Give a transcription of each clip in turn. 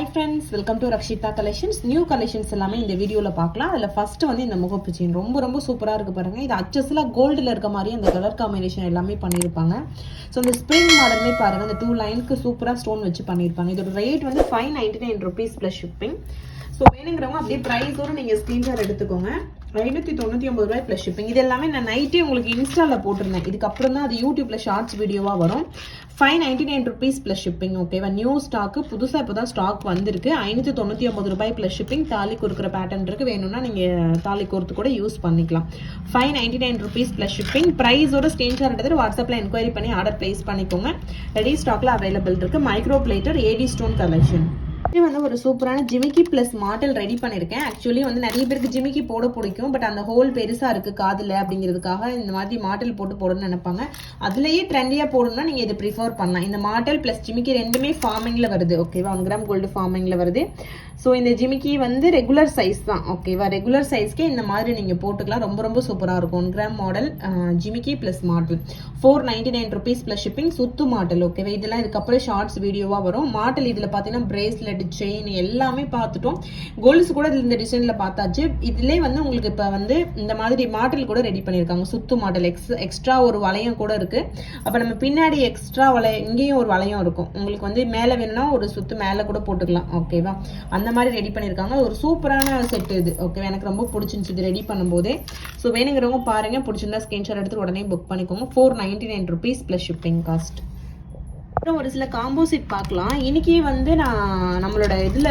Hi friends, welcome to Rakshita Collections. New collections எல்லாமே இந்த வீடியோல பார்க்கலாம். அதுல ஃபர்ஸ்ட் வந்து இந்த முகப்பு செயின் ரொம்ப சூப்பரா இருக்கு பாருங்க. இது அச்சஸ்ல கோல்ட்ல இருக்க மாதிரி அந்த கலர் காம்பினேஷன் எல்லாமே பண்ணிருப்பாங்க. சோ இந்த ஸ்ப்ரிங் மாடல்லே பாருங்க, அந்த 2 லைனுக்கு சூப்பரா ஸ்டோன் வச்சு பண்ணிருப்பாங்க. இதோட ரேட் வந்து 599 rupees plus shipping. ஸோ வேணுங்கிறவங்க அப்படியே ப்ரைஸோட நீங்கள் ஸ்க்ரீன்ஷாட் எடுத்துக்கோங்க. 599 ரூபாய் ப்ளஸ் ஷிப்பிங். இது எல்லாமே நான் நைட்டே உங்களுக்கு இன்ஸ்டாவில் போட்டிருந்தேன். இதுக்கப்புறம் தான் அது யூடியூப்பில் ஷார்ட்ஸ் வீடியோவாக வரும். 599 rupees ப்ளஸ் ஷிப்பிங். ஓகேவா, நியூ ஸ்டாக்கு புதுசாக இப்போ தான் ஸ்டாக் வந்திருக்கு. 599 ரூபாய் ப்ளஸ் ஷிப்பிங். தாலி கொடுக்குற பேட்டர்ன் இருக்கு, வேணும்னா நீங்கள் தாலி கோர்த்து கூட யூஸ் பண்ணிக்கலாம். 599 rupees ப்ளஸ் ஷிப்பிங். ப்ரைஸோட ஸ்க்ரீன்ஷாட் எடுத்துட்டு வாட்ஸ்அப்பில் என்கொயரி பண்ணி ஆர்டர் ப்ளேஸ் பண்ணிக்கோங்க. ரெடி ஸ்டாக்ல அவைலபிள் இருக்கு. Micro plated AD stone collection. இது வந்து ஒரு சூப்பரான ஜிமிக்கி பிளஸ் மாடல் ரெடி பண்ணியிருக்கேன். ஆக்சுவலி வந்து நிறைய பேருக்கு ஜிமிக்கி போட பிடிக்கும், பட் அந்த ஹோல் பெருசா இருக்கு காதுல அப்படிங்கிறதுக்காக இந்த மாதிரி மாடல் போட்டு போடணும்னு நினைப்பாங்க. அதுலயே ட்ரெண்டியா போடணும்னா நீங்க இதை ப்ரிஃபர் பண்ணலாம். இந்த மாடல் பிளஸ் ஜிமிக்கி ரெண்டுமே ஃபார்மிங்ல வருது. ஓகேவா, 1 கிராம் கோல்டு ஃபார்மிங்ல வருது. ஸோ இந்த ஜிமிக்கி வந்து ரெகுலர் சைஸ் தான். ஓகேவா, ரெகுலர் சைஸ்க்கே இந்த மாதிரி நீங்க போட்டுக்கலாம். ரொம்ப சூப்பரா இருக்கும். 1 கிராம் மாடல் ஜிமிக்கி plus model 499 rupees plus shipping. சுத்து மாடல். ஓகேவா, இதெல்லாம் இதுக்கப்புறம் ஷார்ட்ஸ் வீடியோவா வரும். மாடல் இதுல பாத்தீங்கன்னா பிரேஸ்லெட், செயின் எல்லாமே பார்த்துட்டோம். கோல்ஸ் கூட இந்த டிசைன்ல பார்த்தாச்சு. இதுலயே வந்து உங்களுக்கு இப்ப வந்து இந்த மாதிரி மாடல் கூட ரெடி பண்ணிருக்காங்க. சுத்து மாடல் எக்ஸ்ட்ரா ஒரு வளையம் கூட இருக்கு. அப்ப நம்ம பின்னாடி எக்ஸ்ட்ரா வளையம், இங்கேயும் ஒரு வளையம் இருக்கும். உங்களுக்கு வந்து மேல வேணும்னா ஒரு சுத்து மேல கூட போட்டுக்கலாம். ஓகேவா, அந்த மாதிரி ரெடி பண்ணிருக்காங்க. ஒரு சூப்பரான செட் இது. ஓகே, எனக்கு ரொம்ப பிடிச்சிருந்துச்சு இது ரெடி பண்ணும்போதே. ஸோ வேணுங்கிறவங்க பாருங்க, பிடிச்சிருந்தா ஸ்கிரீன்ஷாட் எடுத்து உடனே புக் பண்ணிக்கோங்க. 499 rupees பிளஸ் ஷிப்பிங் காஸ்ட். அப்புறம் ஒரு சில காம்போசிட் பார்க்கலாம். இன்னைக்கு வந்து நான் நம்மளோட இதுல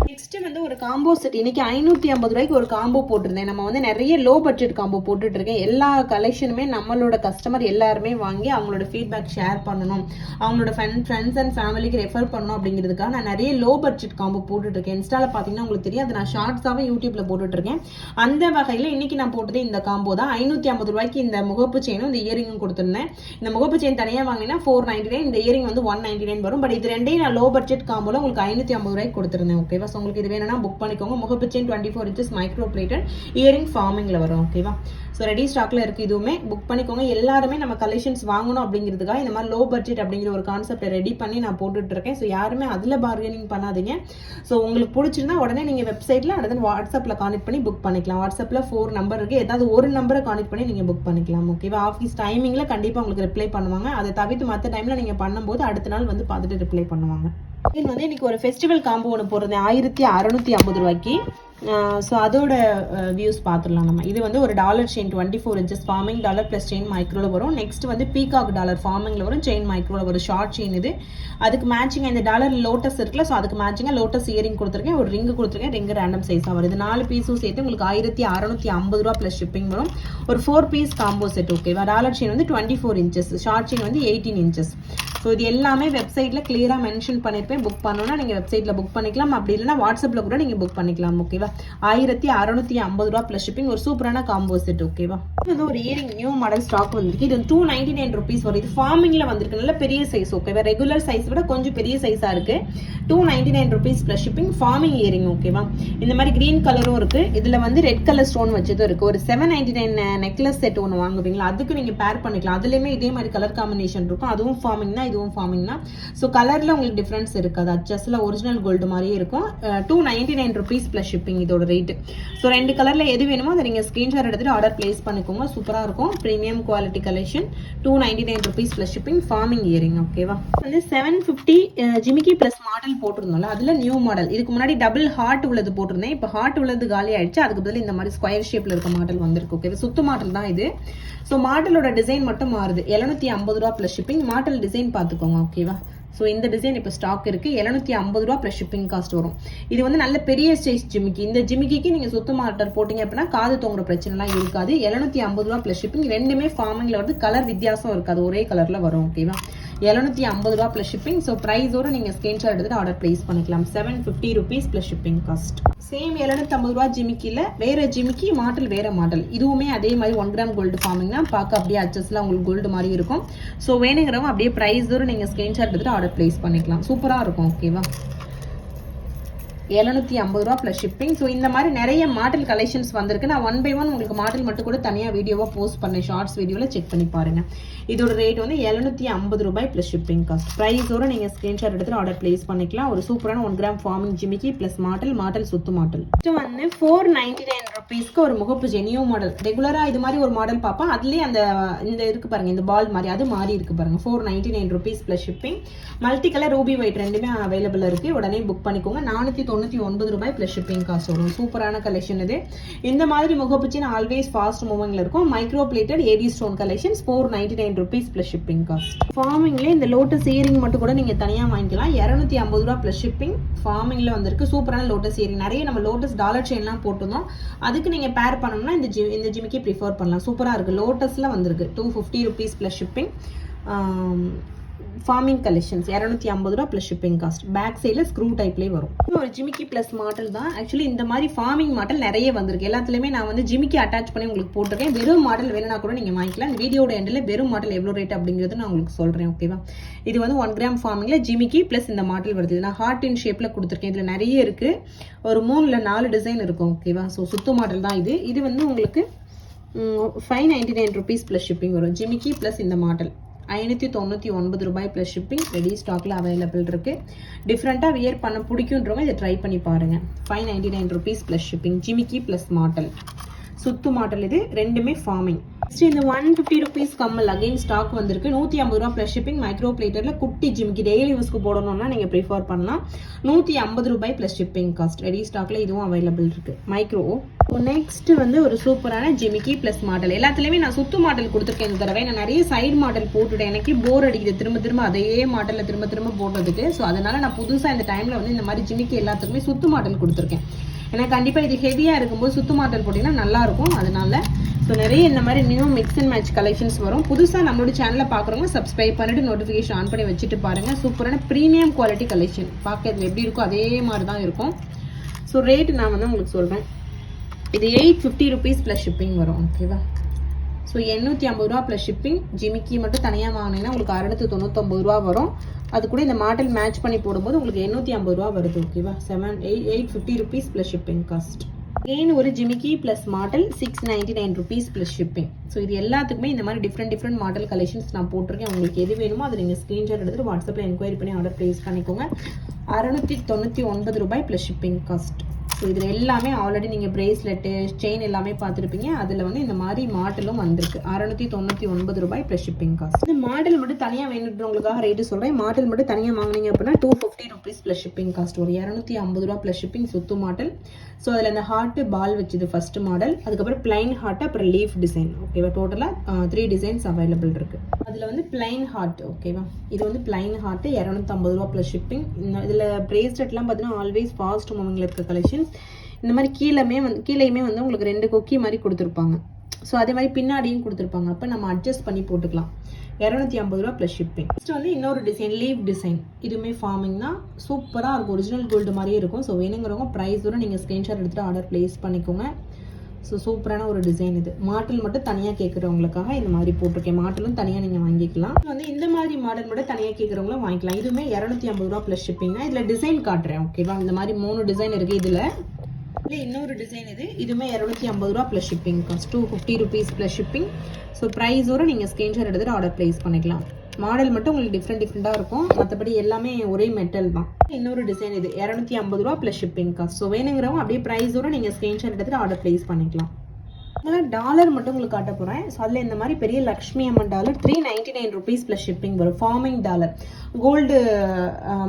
நெக்ஸ்ட் வந்து ஒரு காம்போ செட் இன்னைக்கு 550 ரூபாய்க்கு ஒரு காம்போ போட்டிருந்தேன். நம்ம வந்து நிறைய லோ பட்ஜெட் காம்போ போட்டுட்டு இருக்கேன். எல்லா கலெக்ஷனுமே நம்மளோட கஸ்டமர் எல்லாருமே வாங்கி அவங்களோட ஃபீட்பேக் ஷேர் பண்ணணும், அவங்களோட ஃப்ரெண்ட்ஸ் அண்ட் ஃபேமிலிக்கு ரெஃபர் பண்ணணும் அப்படிங்கிறதுக்காக நான் நிறைய லோ பட்ஜெட் காம்போ போட்டுட்டு இருக்கேன். இன்ஸ்டால பாத்தீங்கன்னா உங்களுக்கு தெரியும், அது நான் ஷார்ட்ஸாவே யூடியூப்ல போட்டுட்டு இருக்கேன். அந்த வகையில இன்னைக்கு நான் போட்டது இந்த காம்போ தான். 550 ரூபாய்க்கு இந்த முகப்பு செயினும் இந்த இயரிங்கும் கொடுத்திருந்தேன். இந்த முகப்பு செயின் தனியா வாங்கினா 499, இந்த இயரிங் வந்து 199 வரும். பட் இது ரெண்டையும் நான் லோ பட்ஜெட் காம்போல உங்களுக்கு 550 ரூபாய்க்கு கொடுத்திருந்தேன். ஓகேவா, உங்களுக்கு இது வேணும்னா புக் பண்ணிக்கோங்க. முகப்பு chain 24 inches micro plated, earring ஃபார்மிங்ல வரும். ஓகேவா, ஸோ ரெடி ஸ்டாக்ல இருக்கு. இதுவுமே புக் பண்ணிக்கோங்க. எல்லாருமே நம்ம கலெக்ஷன்ஸ் வாங்கணும் அப்படிங்கிறதுக்காக இந்த மாதிரி லோ பட்ஜெட் அப்படிங்கிற ஒரு கான்செப்டை ரெடி பண்ணி நான் போட்டுட்டு இருக்கேன். ஸோ யாருமே அதுல பார்கெனிங் பண்ணாதீங்க. ஸோ உங்களுக்கு பிடிச்சிருந்தா உடனே நீங்க வெப்சைட்ல அடுத்து வாட்ஸ்அப்ல கான்டெக்ட் பண்ணி புக் பண்ணிக்கலாம். வாட்ஸ்அப்ல 4 நம்பர் இருக்கு. ஏதாவது ஒரு நம்பரை கான்டெக்ட் பண்ணி நீங்க புக் பண்ணிக்கலாம். ஓகேவா, ஆஃபீஸ் டைமிங்ல கண்டிப்பா உங்களுக்கு ரிப்ளை பண்ணுவாங்க. அதை தவிர்த்து மற்ற டைம்ல நீங்க பண்ணும்போது அடுத்த நாள் வந்து பார்த்துட்டு ரிப்ளை பண்ணுவாங்க. வந்து இன்னைக்கு ஒரு ஃபெஸ்டிவல் காம்போ ஒன்று போடுறேன் 1650 ரூபாய்க்கு. ஸோ அதோட வியூஸ் பார்த்துடலாம் நம்ம. இது வந்து ஒரு dollar chain 24 inches forming dollar plus chain மைக்ரோல வரும். நெக்ஸ்ட் வந்து பீகாக் டாலர் ஃபார்மிங்ல வரும், செயின் மைக்ரோல வரும். ஷார்ட் செயின் இது. அதுக்கு மேட்சிங் இந்த டாலர் லோட்டஸ் இருக்குல்ல, ஸோ அதுக்கு மேட்சிங்காக லோட்டஸ் இயரிங் கொடுத்துருக்கேன், ஒரு ரிங்கு கொடுத்துருக்கேன். ரிங்கு ரேண்டம் சைஸாக வருது. 4 பீஸும் சேர்த்து உங்களுக்கு 1650 ரூபா பிளஸ் ஷிப்பிங் வரும். ஒரு 4 பீஸ் காம்போ செட். ஓகேவா, டாலர் செயின் வந்து 24 inches, ஷார்ட் செயின் வந்து 18 inches. ஸோ இது எல்லாமே வெப்சைட்ல கிளியரா மென்ஷன் பண்ணிருப்பேன். புக் பண்ணணும்னா நீங்க வெப்சைட்ல புக் பண்ணிக்கலாம், அப்படி இல்லைன்னா வாட்ஸ்அப்ல கூட நீங்க புக் பண்ணிக்கலாம். ஓகேவா, 1650 ரூபா பிளஸ் ஷிப்பிங். ஒரு சூப்பரான காம்போ செட். ஓகேவா, இது வந்து ஒரு இயரிங் நியூ மாடல் ஸ்டாக் வந்திருக்கு. இது 299 rupees வரும். இது ஃபார்மிங்ல வந்திருக்கு, நல்ல பெரிய சைஸ். ஓகேவா, ரெகுலர் சைஸ் விட கொஞ்சம் பெரிய சைஸா இருக்கு. 299 rupees plus shipping. Forming earring. ஓகேவா, இந்த மாதிரி கிரீன் கலரும் இருக்கு. இதுல வந்து ரெட் கலர் ஸ்டோன் வச்சதும் இருக்கு. ஒரு 799 நெக்லஸ் செட் ஒன்று வாங்குவீங்களா, அதுக்கு நீங்க பேர் பண்ணிக்கலாம். அதுலயுமே இதே மாதிரி கலர் காம்பினேஷன் இருக்கும். அதுவும் ஃபார்மிங் தான், இதுவும் ஃபார்மிங் தான். ஸோ கலர்ல உங்களுக்கு டிஃபரன்ஸ் இருக்காது. அச்சஸ்ல ஒரிஜினல் கோல்டு மாதிரியே இருக்கும். 299 rupees பிளஸ் ஷிப்பிங் இதோட ரேட். ஸோ 2 கலர்ல எது வேணுமோ அதை நீங்க ஸ்கிரீன்ஷாட் எடுத்துட்டு ஆர்டர் பிளேஸ் பண்ணிக்கோங்க. சூப்பரா இருக்கும். Premium quality collection. 299 rupees plus shipping. Forming earring. ஓகேவா, வந்து 750 ஜிமிக்கி பிளஸ் மாடல் போட்டிருந்தோம்ல, அதுல நியூ மாடல். இதுக்கு முன்னாடி டபுள் ஹார்ட் உள்ளது போட்டிருந்தேன். இப்போ ஹார்ட் உள்ளது காலி ஆயிடுச்சு. அதுக்கு பதில் இந்த மாதிரி ஸ்கொயர் ஷேப்ல இருக்க மாடல் வந்திருக்கு. ஓகே, சுத்து மாடல் தான் இது. ஸோ மாடலோட டிசைன் மட்டும் மாறுது. 750 ரூபா பிளஸ் ஷிப்பிங். மாடல் டிசைன் பார்த்துக்கோங்க. ஓகேவா, ஸோ இந்த டிசைன் இப்போ ஸ்டாக் இருக்கு. 750 ரூபா பிளஸ் ஷிப்பிங் காஸ்ட் வரும். இது வந்து நல்ல பெரிய சைஸ் ஜிமிக்கி. இந்த ஜிமிக்கிக்கு நீங்க சுத்த மாட்டர் போட்டீங்க அப்படின்னா காது தொங்குற பிரச்சனை எல்லாம் இருக்காது. 750 ரூபா பிளஸ் ஷிப்பிங். ரெண்டுமே ஃபார்மிங்ல வந்து கலர் வித்தியாசம் இருக்காது, ஒரே கலர்ல வரும். ஓகேவா, 750 ரூபா பிளஸ் ஷிப்பிங். ஸோ பிரைஸோட நீங்க ஸ்கிரீன்ஷாட் எடுத்துட்டு ஆர்டர் பிளேஸ் பண்ணிக்கலாம். 750 rupees plus shipping cost. Same 750 ரூபா ஜிமிக்கில வேற ஜிமிக்கி, மாடல் வேற மாடல். இதுவுமே அதே மாதிரி 1 கிராம் கோல்டு ஃபார்மிங் தான். பார்க்க அப்படியே அச்சஸ்ல உங்களுக்கு கோல்டு மாதிரி இருக்கும். ஸோ வேணுங்கிறவங்க அப்படியே பிரைஸோட நீங்க ஸ்கிரீன்ஷாட் எடுத்துட்டு ஆர்டர் பிளேஸ் பண்ணிக்கலாம். சூப்பரா இருக்கும். ஓகேவா, 750 ரூபா ப்ளஸ் ஷிப்பிங். ஸோ இந்த மாதிரி நிறைய மாடல் கலெக்ஷன்ஸ் வந்திருக்கு. நான் 1 by 1 உங்களுக்கு மாடல் மட்டும் கூட தனியாக வீடியோவாக போஸ்ட் பண்ணேன், ஷார்ட்ஸ் வீடியோவில் செக் பண்ணி பாருங்கள். இதோட ரேட் வந்து 750 ரூபாய் ப்ளஸ் ஷிப்பிங் காஸ்ட். ப்ரைஸோட நீங்கள் ஸ்க்ரீன்ஷாட் எடுத்துகிட்டு ஆர்டர் பிளேஸ் பண்ணிக்கலாம். ஒரு சூப்பரான 1 கிராம் ஃபார்மிங் ஜிமிக்கி ப்ளஸ் மாடல் சுத்து மாடல். இது வந்து 499 ருபீஸ்க்கு ஒரு முகப்பு ஜெனியோ மாடல். ரெகுலராக இது மாதிரி ஒரு மாடல் பார்ப்போம், அதுலேயே இந்த இருக்கு பாருங்க, இந்த பால் மாதிரி அது மாறி இருக்கு பாருங்க. 499 rupees plus shipping. Multi colour Ruby white ரெண்டுமே அவைலபிள் இருக்கு. உடனே புக் பண்ணிக்கோங்க. 499 ரூபாய் ப்ளஸ் ஷிப்பிங் காஸ்ட் வரும். சூப்பரான கலெக்ஷன் இது. இந்த மாதிரி முகப்பு செயின் ஆல்வேஸ் ஃபாஸ்ட் மூவிங்ல இருக்கும். Micro plated AD stone collections 499 rupees plus shipping cost. ஃபார்மிங்ல இந்த லோட்டஸ் இயரிங் மட்டும் கூட நீங்க தனியா வாங்கிக்கலாம். 250 ரூபாய் ப்ளஸ் ஷிப்பிங். ஃபார்மிங்ல வந்திருக்கு சூப்பரான லோட்டஸ் இயரிங். நிறைய நம்ம லோட்டஸ் டாலர் செயின்லாம் போட்டுருந்தோம், அதுக்கு நீங்க பேர் பண்ணணும்னா இந்த ஜிமிக்கி ப்ரிஃபர் பண்ணலாம். சூப்பரா இருக்கு. லோட்டஸ்ல வந்திருக்கு 250 rupees plus shipping. Forming collections 250 ரூபா ப்ளஸ் ஷிப்பிங் காஸ்ட். பேக் சைடில் ஸ்க்ரூ டைப்லேயே வரும். ஒரு ஜிமிக்கி ப்ளஸ் மாடல் தான். ஆக்சுவலி இந்த மாதிரி ஃபார்மிங் மாடல் நிறைய வந்திருக்கு. எல்லாத்துலேயுமே நான் வந்து ஜிமிக்கி அட்டாச் பண்ணி உங்களுக்கு போட்டிருக்கேன். வெறும் மாடல் வேணும்னா கூட நீங்கள் வாங்கிக்கலாம். இந்த வீடியோட எண்டில் வெறும் மாடல் எவ்வளோ ரேட் அப்படிங்கிறது நான் உங்களுக்கு சொல்கிறேன். ஓகேவா? இது வந்து 1 கிராம் ஃபார்மிங்கில் ஜிமிக்கி ப்ளஸ் இந்த மாடல் வருது. நான் ஹார்ட் இன் ஷேப்பில் கொடுத்துருக்கேன். இதில் நிறைய இருக்குது. ஒரு 3-4 டிசைன் இருக்கும். ஓகேவா? ஸோ சுத்து மாடல் தான் இது. இது வந்து உங்களுக்கு 599 ருபீஸ் ப்ளஸ் ஷிப்பிங் வரும். ஜிமிக்கி ப்ளஸ் இந்த மாடல் 599 ரூபாய் ப்ளஸ் ஷிப்பிங். ரெடி ஸ்டாக்ல அவைலபிள் இருக்கு. டிஃப்ரெண்ட்டாக வியர் பண்ண பிடிக்குன்றவங்க இதை ட்ரை பண்ணி பாருங்க. 599 ருபீஸ் ப்ளஸ் ஷிப்பிங். ஜிமிக்கி ப்ளஸ் மாடல் சுத்து மாடல். இது ரெண்டுமே ஃபார்மிங். இந்த 150 ருபீஸ் கம்மல் அகைன் ஸ்டாக் வந்திருக்கு. 150 ரூபா ப்ளஸ் ஷிப்பிங். மைக்ரோ பிளேட்டர்ல குட்டி ஜிமிக்கி டெய்லி யூஸ்க்கு போடணும்னா நீங்க ப்ரிஃபர் பண்ணலாம். 150 ரூபாய் ப்ளஸ் ஷிப்பிங் காஸ்ட். ரெடி ஸ்டாக்ல இதுவும் அவைலபிள் இருக்கு. மைக்ரோ. நெக்ஸ்ட் வந்து ஒரு சூப்பரான ஜிமிக்கி ப்ளஸ் மாடல். எல்லாத்துலயுமே நான் சுத்து மாடல் கொடுத்துருக்கேன். இந்த தடவை நான் நிறைய சைடு மாடல் போட்டுட்டேன். எனக்கு போர் அடிக்குது திரும்ப அதே மாடல்ல திரும்ப போட்டதுக்கு. ஸோ அதனால நான் புதுசா இந்த டைம்ல வந்து இந்த மாதிரி ஜிமிக்கி எல்லாத்துக்குமே சுத்து மாடல் கொடுத்துருக்கேன். ஏன்னா கண்டிப்பாக இது ஹெவியாக இருக்கும்போது சுத்து மாடல் போட்டிங்கன்னா நல்லாயிருக்கும். அதனால ஸோ நிறைய இந்த மாதிரி new mix and match collections வரும். புதுசாக நம்மளோட சேனலை பார்க்குறவங்க சப்ஸ்கிரைப் பண்ணிட்டு நோட்டிஃபிகேஷன் ஆன் பண்ணி வச்சுட்டு பாருங்கள். சூப்பரான ப்ரீமியம் குவாலிட்டி கலெக்ஷன். பார்க்கறது எப்படி இருக்கும் அதே மாதிரி தான் இருக்கும். ஸோ ரேட் நான் வந்து உங்களுக்கு சொல்கிறேன். இது 850 ருபீஸ் ப்ளஸ் ஷிப்பிங் வரும். ஓகேவா? ஸோ 850 ரூபா ப்ளஸ் ஷிப்பிங். ஜிமிக்கி மட்டும் தனியாக வாங்கினீங்கன்னா உங்களுக்கு 699 ரூபா வரும். அது கூட இந்த மாடல் மேட்ச் பண்ணி போடும்போது உங்களுக்கு 850 ரூபா வருது. ஓகேவா? 850 rupees plus shipping cost. again ஒரு ஜிமிக்கி plus model 699 rupees plus shipping. So இது எல்லாத்துக்குமே இந்த மாதிரி டிஃப்ரெண்ட் மாடல் கலெக்ஷன்ஸ் நான் போட்டிருக்கேன். உங்களுக்கு எது வேணுமோ அதை நீங்கள் ஸ்க்ரீன்ஷாட் எடுத்துட்டு வாட்ஸ்அப்பில் என்கொயரி பண்ணி ஆர்டர் ப்ளேஸ் பண்ணிக்கோங்க. 699 ரூபாய் ப்ளஸ் ஷிப்பிங் காஸ்ட். ஸோ இதில் எல்லாமே ஆல்ரெடி நீங்கள் பிரேஸ்லெட்டு செயின் எல்லாமே பார்த்துருப்பீங்க. அதில் வந்து இந்த மாதிரி மாடலும் வந்திருக்கு. 699 ரூபாய் ப்ளஸ் ஷிப்பிங் காஸ்ட். இந்த மாடல் மட்டும் தனியாக வேணுன்றவங்களுக்காக ரேட்டு சொல்கிறேன். மாடல் மட்டும் தனியாக வாங்கினீங்க அப்படின்னா 250 ருபீஸ் ப்ளஸ் ஷிப்பிங் காஸ்ட். ஒரு 250 ரூபா ப்ளஸ் ஷிப்பிங் சுத்து மாடல். ஸோ அதில் இந்த ஹார்ட்டு பால் வச்சுது ஃபர்ஸ்ட் மாடல். அதுக்கப்புறம் பிளைன் ஹார்ட், அப்புறம் லீஃப் டிசைன். ஓகேவா? டோட்டலாக 3 டிசைன்ஸ் அவைலபிள் இருக்கு. அதில் வந்து பிளைன் ஹார்ட். ஓகேவா? இது வந்து பிளைன் ஹார்ட் 250 ரூபா ப்ளஸ் ஷிப்பிங். இதில் பிரேஸ்லெட்லாம் பார்த்தீங்கன்னா ஆல்வேஸ் ஃபாஸ்ட் மூவிங்கில் இருக்க கலெக்ஷன்ஸ். இந்த மாதிரி கீழேயுமே வந்து உங்களுக்கு 2 கொக்கி மாதிரி கொடுத்துருப்பாங்க. ஸோ அதே மாதிரி பின்னாடியும் கொடுத்துருப்பாங்க. அப்போ நம்ம அட்ஜஸ்ட் பண்ணி போட்டுக்கலாம். 250 ரூபா ப்ளஸ் ஷிப்பிங். நெக்ஸ்ட் வந்து இன்னொரு டிசைன் லீவ் டிசைன். இதுவுமே ஃபார்மிங் தான். சூப்பராக இருக்கும். ஒரிஜினல் கோல்டு மாதிரியே இருக்கும். ஸோ வேணுங்கிறவங்க ப்ரைஸோட நீங்கள் ஸ்க்ரீன்ஷாட் எடுத்துகிட்டு ஆர்டர் ப்ளேஸ் பண்ணிக்கோங்க. ஸோ சூப்பரான ஒரு டிசைன் இது. மாடல் மட்டும் தனியாக கேட்குறவங்களுக்காக இந்த மாதிரி போட்டிருக்கேன். மாடலும் தனியாக நீங்கள் வாங்கிக்கலாம். வந்து இந்த மாதிரி மாடல் மட்டும் தனியாக கேட்குறவங்களும் வாங்கிக்கலாம். இதுவுமே 250 ரூபா ப்ளஸ் ஷிப்பிங். இதில் டிசைன் காட்டுறேன். ஓகேவா? இந்த மாதிரி 3 டிசைன் இருக்குது. இதில் இன்னொரு டிசைன் இது. இதுவுமே 250 ரூபா plus shipping cost. 250 rupees plus shipping. So ப்ரைஸோட நீங்கள் ஸ்க்ரீன்ஷாட் எடுத்துகிட்டு ஆர்டர் ப்ளேஸ் பண்ணிக்கலாம். மாடல் மட்டும் உங்களுக்கு டிஃப்ரெண்ட்டாக இருக்கும். மற்றபடி எல்லாமே ஒரே மெட்டல் தான். இன்னொரு டிசைன் இது 250 ரூபா ப்ளஸ் ஷிப்பிங் காஸ்ட். ஸோ வேணுங்கிறவங்க அப்படியே ப்ரைஸோட நீங்கள் ஸ்க்ரீன்ஷாட் எடுத்துகிட்டு ஆர்டர் ப்ளேஸ் பண்ணிக்கலாம். டாலர் மட்டும் உங்களுக்கு காட்ட போகிறேன். ஸோ அதில் இந்த மாதிரி பெரிய லக்ஷ்மி அம்மன் டாலர் 399 ருபீஸ் ப்ளஸ் ஷிப்பிங் வரும். ஃபார்மிங் டாலர் கோல்டு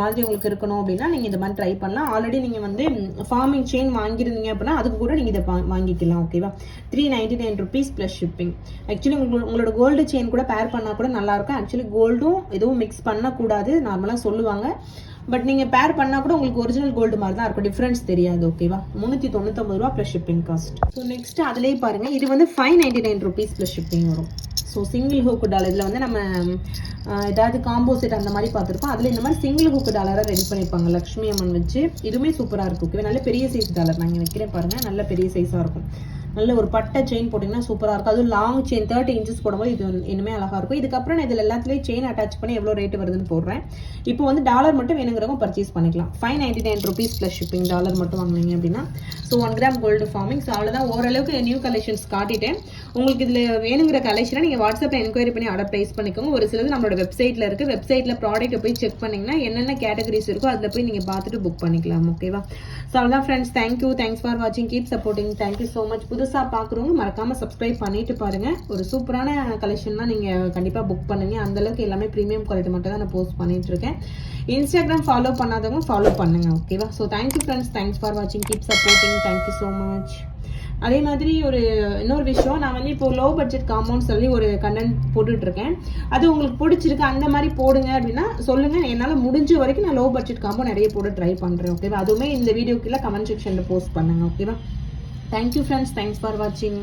மாதிரி உங்களுக்கு இருக்கணும் அப்படின்னா நீங்கள் இந்த மாதிரி ட்ரை பண்ணலாம். ஆல்ரெடி நீங்கள் வந்து ஃபார்மிங் செயின் வாங்கியிருந்தீங்க அப்படின்னா அதுக்கு கூட நீங்கள் இதை வாங்கிக்கலாம். ஓகேவா? 399 ருபீஸ் ப்ளஸ் ஷிப்பிங். ஆக்சுவலி உங்களோட கோல்டு செயின் கூட பேர் பண்ணால் கூட நல்லாயிருக்கும். ஆக்சுவலி கோல்டும் எதுவும் மிக்ஸ் பண்ணக்கூடாது நார்மலாக சொல்லுவாங்க. பட் நீங்கள் பேர் பண்ணால் கூட உங்களுக்கு ஒரிஜினல் கோல்டு மாதிரி தான் இருக்கும். டிஃப்ரென்ஸ் தெரியாது. ஓகேவா? 399 ரூபா plus shipping cost. So next அதிலே பாருங்கள். இது வந்து 599 ருபீஸ் ப்ளஸ் ஷிப்பிங் வரும். So single hook dollar. இதில் வந்து நம்ம ஏதாவது காம்போசிட் அந்த மாதிரி பார்த்துருப்போம். அதில் இந்த மாதிரி சிங்கிள் ஹூக்கு டாலராக ரெடி பண்ணியிருப்பாங்க லக்ஷ்மி அம்மன் வச்சு. இதுவுமே சூப்பராக இருக்கும். ஓகே? நல்ல பெரிய சைஸ் டாலர் நான் இங்கே வைக்கிறேன் பாருங்கள். நல்ல பெரிய சைஸாக இருக்கும். நல்ல ஒரு பட்டை செயின் போட்டிங்கன்னா சூப்பராக இருக்கும். அதுவும் லாங் செயின் 30 இன்ச்சஸ் போடும்போது இது இன்னுமே அழகாக இருக்கும். இதுக்கப்புறம் நான் இதில் எல்லாத்துலேயும் செயின் அட்டாச் பண்ணி எவ்வளோ ரேட்டு வருதுன்னு போடுறேன். இப்போ வந்து டாலர் மட்டும் வேணுங்கிறவங்க பர்ச்சேஸ் பண்ணிக்கலாம். 599 rupees ப்ளஸ் ஷிப்பிங். டாலர் மட்டும் வாங்கினீங்க அப்படின்னா. So 1 gram gold forming. So அவ்வளோதான், ஓரளவுக்கு நியூ கலெக்ஷன்ஸ் காட்டிட்டேன். உங்களுக்கு இதில் வேணுங்கிற கலெக்ஷனை நீங்கள் வாட்ஸ்அப்பில் என்கொயரி பண்ணி ஆர்டர் ப்ளேஸ் பண்ணிக்கோங்க. ஒரு சிலது நம்மளோட வெப்சைட்டில் இருக்குது. வெப்சைட்டில் ப்ராடக்ட்டை போய் செக் பண்ணிங்கன்னா என்னென்ன கேட்டகரிஸ் இருக்கோ அதில் போய் நீங்கள் பார்த்துட்டு புக் பண்ணிக்கலாம். ஓகேவா? ஸோ அவ்வளோதான் ஃப்ரெண்ட்ஸ். தேங்க்ஸ் ஃபார் வாட்சிங். Keep supporting. Thank you so much. புதுசாக பார்க்குறவங்க மறக்காமல் சப்ஸ்கிரைப் பண்ணிட்டு பாருங்கள். ஒரு சூப்பரான கலெக்ஷன்லாம் நீங்கள் கண்டிப்பாக புக் பண்ணுங்க. அந்தளவுக்கு எல்லாமே ப்ரீமியம் குவாலிட்டி மட்டும் தான் நான் போஸ்ட் பண்ணிட்டு இருக்கேன். இன்ஸ்டாகிராம் ஃபாலோ பண்ணாதவங்க ஃபாலோ பண்ணுங்க. ஓகேவா? So thank you friends. Thanks for வாட்சிங். Keep supporting. Thank you so much. அதே மாதிரி இன்னொரு விஷயம், நான் வந்து இப்போ லோ பட்ஜெட் காம்பவுண்ட் சொல்லி ஒரு கண்டென்ட் போட்டுட்டு இருக்கேன். அது உங்களுக்கு பிடிச்சிருக்கு, அந்த மாதிரி போடுங்க அப்படின்னா சொல்லுங்க. என்னால் முடிஞ்ச வரைக்கும் நான் லோ பட்ஜெட் காம்பவுண்ட் நிறைய போட ட்ரை பண்ணுறேன். ஓகேவா? அதுவுமே இந்த வீடியோக்குள்ள கமெண்ட் செக்ஷனில் போஸ்ட் பண்ணுங்க. ஓகேவா? Thank you friends. தேங்க்ஸ் ஃபார் வாட்சிங்.